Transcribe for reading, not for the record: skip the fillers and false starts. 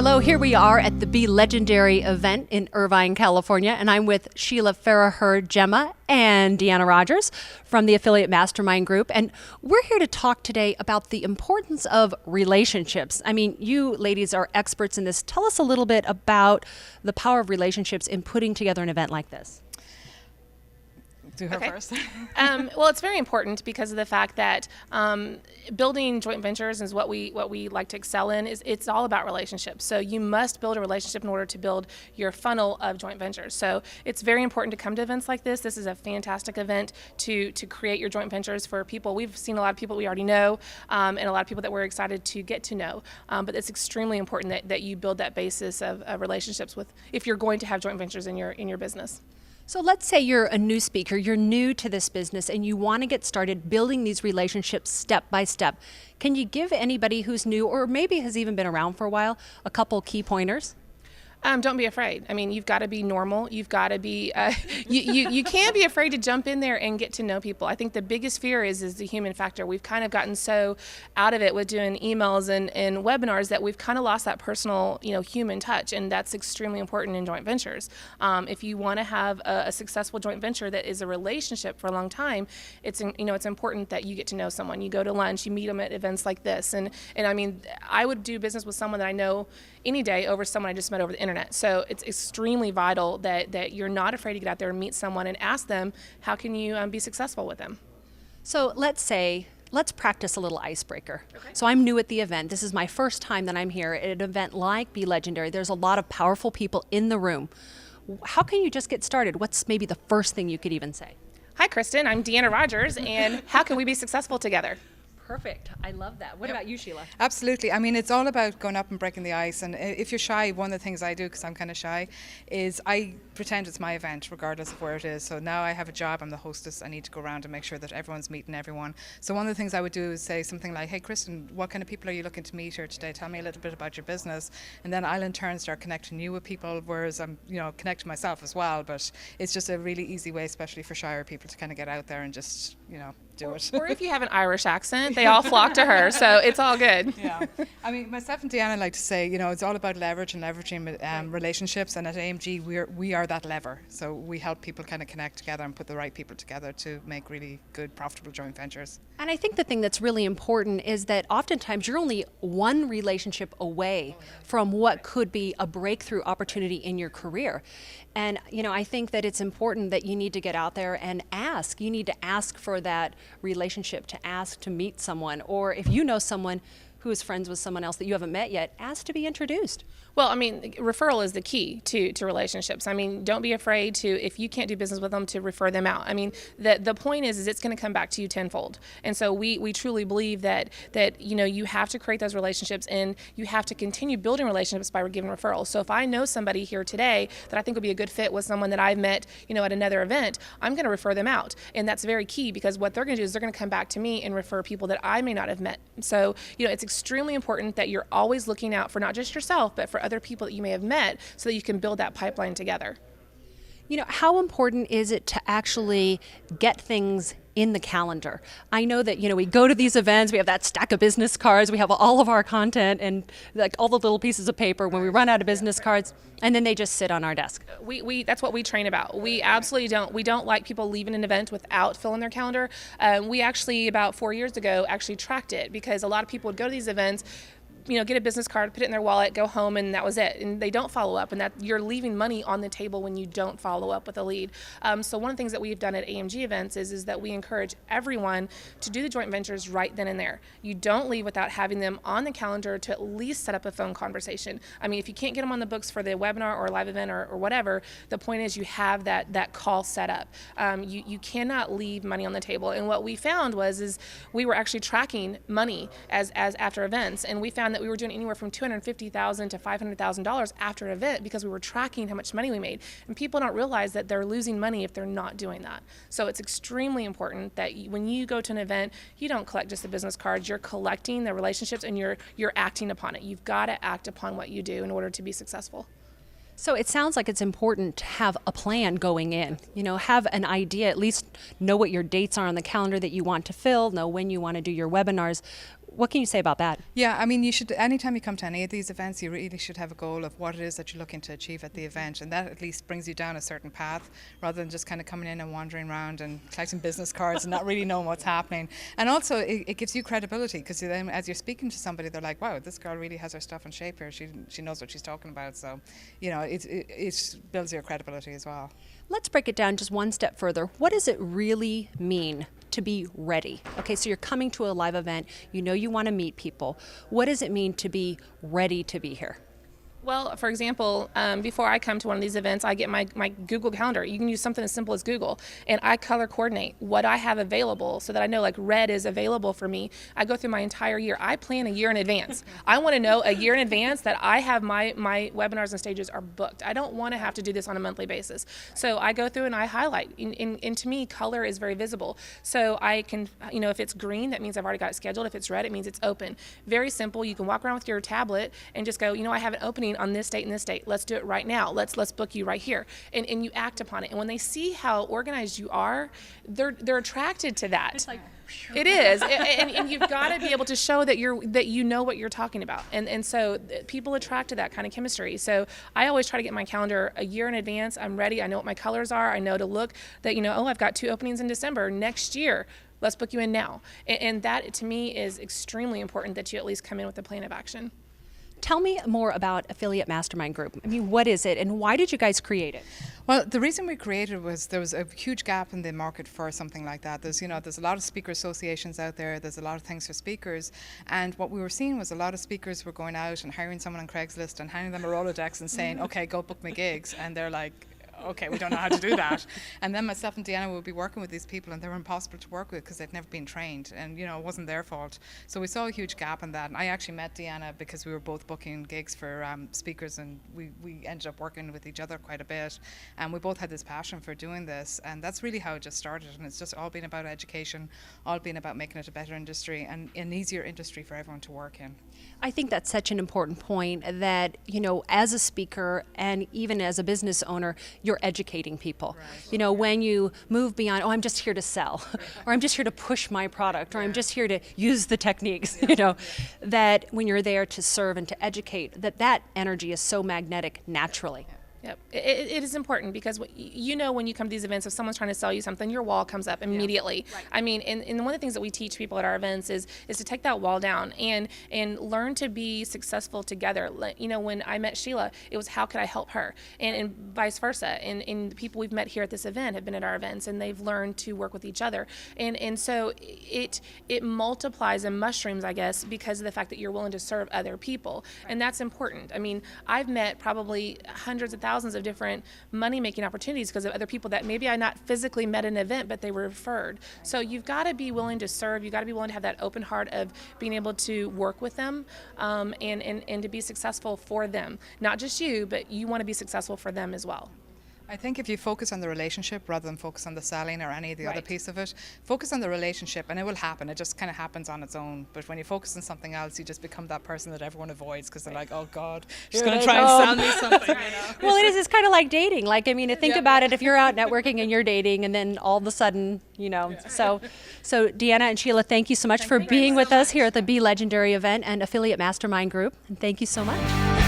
Hello, here we are at the Be Legendary event in Irvine, California, and I'm with Sheila Gemma and Deanna Rogers from the Affiliate Mastermind Group, and we're here to talk today about the importance of relationships. I mean, you ladies are experts in this. Tell us a little bit about the power of relationships in putting together an event like this. Do her first. Well, it's very important because of the fact that building joint ventures is what we like to excel in. It's all about relationships. So you must build a relationship in order to build your funnel of joint ventures. So it's very important to come to events like this. This is a fantastic event to create your joint ventures for people. We've seen a lot of people we already know, and a lot of people that we're excited to get to know. But it's extremely important that you build that basis of relationships with, if you're going to have joint ventures in your business. So let's say you're a new speaker, you're new to this business, and you want to get started building these relationships step by step. Can you give anybody who's new, or maybe has even been around for a while, a couple key pointers? Don't be afraid. I mean, you've got to be normal. You've got to be, you can't be afraid to jump in there and get to know people. I think the biggest fear is the human factor. We've kind of gotten so out of it with doing emails and webinars that we've kind of lost that personal, human touch, and that's extremely important in joint ventures. If you want to have a successful joint venture that is a relationship for a long time, it's important that you get to know someone. You go to lunch, you meet them at events like this, and I mean, I would do business with someone that I know any day over someone I just met over the internet. So it's extremely vital that you're not afraid to get out there and meet someone and ask them, how can you be successful with them? So let's practice a little icebreaker. Okay. So I'm new at the event. This is my first time that I'm here at an event like Be Legendary. There's a lot of powerful people in the room. How can you just get started? What's maybe the first thing you could even say? Hi, Kristen. I'm Deanna Rogers, and how can we be successful together? Perfect. I love that. What about you, Sheila? Absolutely. I mean, it's all about going up and breaking the ice. And if you're shy, one of the things I do, because I'm kind of shy, is I pretend it's my event, regardless of where it is. So now I have a job. I'm the hostess. I need to go around and make sure that everyone's meeting everyone. So one of the things I would do is say something like, hey, Kristen, what kind of people are you looking to meet here today? Tell me a little bit about your business. And then I'll in turn start connecting you with people, whereas I'm, connecting myself as well. But it's just a really easy way, especially for shyer people, to kind of get out there and just, do it. Or if you have an Irish accent, they all flock to her, so it's all good. Yeah. I mean, myself and Deanna like to say, it's all about leverage and leveraging relationships, and at AMG, we are that lever. So we help people kind of connect together and put the right people together to make really good, profitable joint ventures. And I think the thing that's really important is that oftentimes you're only one relationship away from what could be a breakthrough opportunity in your career. And, I think that it's important that you need to get out there and ask. You need to ask for that relationship, to ask to meet someone. Or if you know someone who is friends with someone else that you haven't met yet, ask to be introduced. Well, I mean, referral is the key to relationships. I mean, don't be afraid to, if you can't do business with them, to refer them out. I mean, the point is it's going to come back to you tenfold. And so we truly believe that you have to create those relationships, and you have to continue building relationships by giving referrals. So if I know somebody here today that I think would be a good fit with someone that I've met, at another event, I'm going to refer them out. And that's very key, because what they're going to do is they're going to come back to me and refer people that I may not have met. So, it's extremely important that you're always looking out for not just yourself, but for other people that you may have met, so that you can build that pipeline together. How important is it to actually get things in the calendar? I know that, we go to these events, we have that stack of business cards, we have all of our content and like all the little pieces of paper when we run out of business cards, and then they just sit on our desk. We that's what we train about. We absolutely don't like people leaving an event without filling their calendar. We actually, about 4 years ago, actually tracked it, because a lot of people would go to these events, get a business card, put it in their wallet, go home, and that was it. And they don't follow up, and that you're leaving money on the table when you don't follow up with a lead. So one of the things that we've done at AMG events is that we encourage everyone to do the joint ventures right then and there. You don't leave without having them on the calendar to at least set up a phone conversation. I mean, if you can't get them on the books for the webinar or live event or whatever, the point is you have that call set up. You cannot leave money on the table. And what we found is we were actually tracking money as after events, and we found that we were doing anywhere from $250,000 to $500,000 after an event, because we were tracking how much money we made. And people don't realize that they're losing money if they're not doing that. So it's extremely important that when you go to an event, you don't collect just the business cards. You're collecting the relationships, and you're acting upon it. You've got to act upon what you do in order to be successful. So it sounds like it's important to have a plan going in, have an idea, at least know what your dates are on the calendar that you want to fill, know when you want to do your webinars. what can you say about that? Yeah, I mean, you should, anytime you come to any of these events, you really should have a goal of what it is that you're looking to achieve at the event, and that at least brings you down a certain path, rather than just kind of coming in and wandering around and collecting business cards and not really knowing what's happening. And also, it gives you credibility, because then as you're speaking to somebody, they're like, wow, this girl really has her stuff in shape here. She knows what she's talking about. So, you know, it builds your credibility as well. Let's break it down just one step further. What does it really mean to be ready? Okay, so you're coming to a live event, you know you want to meet people. What does it mean to be ready to be here? Well, for example, before I come to one of these events, I get my Google Calendar. You can use something as simple as Google, and I color coordinate what I have available so that I know like red is available for me. I go through my entire year. I plan a year in advance. I want to know a year in advance that I have my webinars and stages are booked. I don't want to have to do this on a monthly basis. So I go through and I highlight. And to me, color is very visible. So I can, you know, if it's green, that means I've already got it scheduled. If it's red, it means it's open. Very simple. You can walk around with your tablet and just go, you know, I have an opening on this date and this date. Let's do it right now. Let's book you right here. And you act upon it. And when they see how organized you are, they're attracted to that. It's like, it is. And you've got to be able to show that you know what you're talking about. And so people attract to that kind of chemistry. So I always try to get my calendar a year in advance. I'm ready. I know what my colors are. I know to look that, you know, oh, I've got 2 openings in December next year. Let's book you in now. And that to me is extremely important, that you at least come in with a plan of action. tell me more about Affiliate Mastermind Group. I mean, what is it and why did you guys create it? Well, the reason we created it was there was a huge gap in the market for something like that. There's a lot of speaker associations out there. There's a lot of things for speakers. And what we were seeing was a lot of speakers were going out and hiring someone on Craigslist and handing them a Rolodex and saying, okay, go book me gigs. And they're like, okay, we don't know how to do that. And then myself and Deanna would be working with these people and they were impossible to work with because they'd never been trained and, it wasn't their fault. So we saw a huge gap in that. And I actually met Deanna because we were both booking gigs for speakers and we ended up working with each other quite a bit. And we both had this passion for doing this. And that's really how it just started. And it's just all been about education, all been about making it a better industry and an easier industry for everyone to work in. I think that's such an important point that, as a speaker and even as a business owner, you're educating people. Right. When you move beyond, I'm just here to sell, or I'm just here to push my product, or I'm just here to use the techniques, that when you're there to serve and to educate, that energy is so magnetic naturally. Yep. It is important because when you come to these events, if someone's trying to sell you something, your wall comes up immediately. Yeah. Right. I mean, and one of the things that we teach people at our events is to take that wall down and learn to be successful together. When I met Sheila, it was how could I help her, and vice versa. And the people we've met here at this event have been at our events, and they've learned to work with each other. And so it multiplies and mushrooms, I guess, because of the fact that you're willing to serve other people, and that's important. I mean, I've met probably hundreds of thousands of different money-making opportunities because of other people that maybe I not physically met in an event, but they were referred. So you've got to be willing to serve. You've got to be willing to have that open heart of being able to work with them and to be successful for them. Not just you, but you want to be successful for them as well. I think if you focus on the relationship rather than focus on the selling or any of the other piece of it, focus on the relationship and it will happen. It just kind of happens on its own. But when you focus on something else, you just become that person that everyone avoids because they're like, oh God, she's going to try and sell me something. Well, it's kind of like dating. Think about it. If you're out networking and you're dating and then all of a sudden, So Deanna and Sheila, thank you so much for being with us here at the Be Legendary event and Affiliate Mastermind Group. And thank you so much.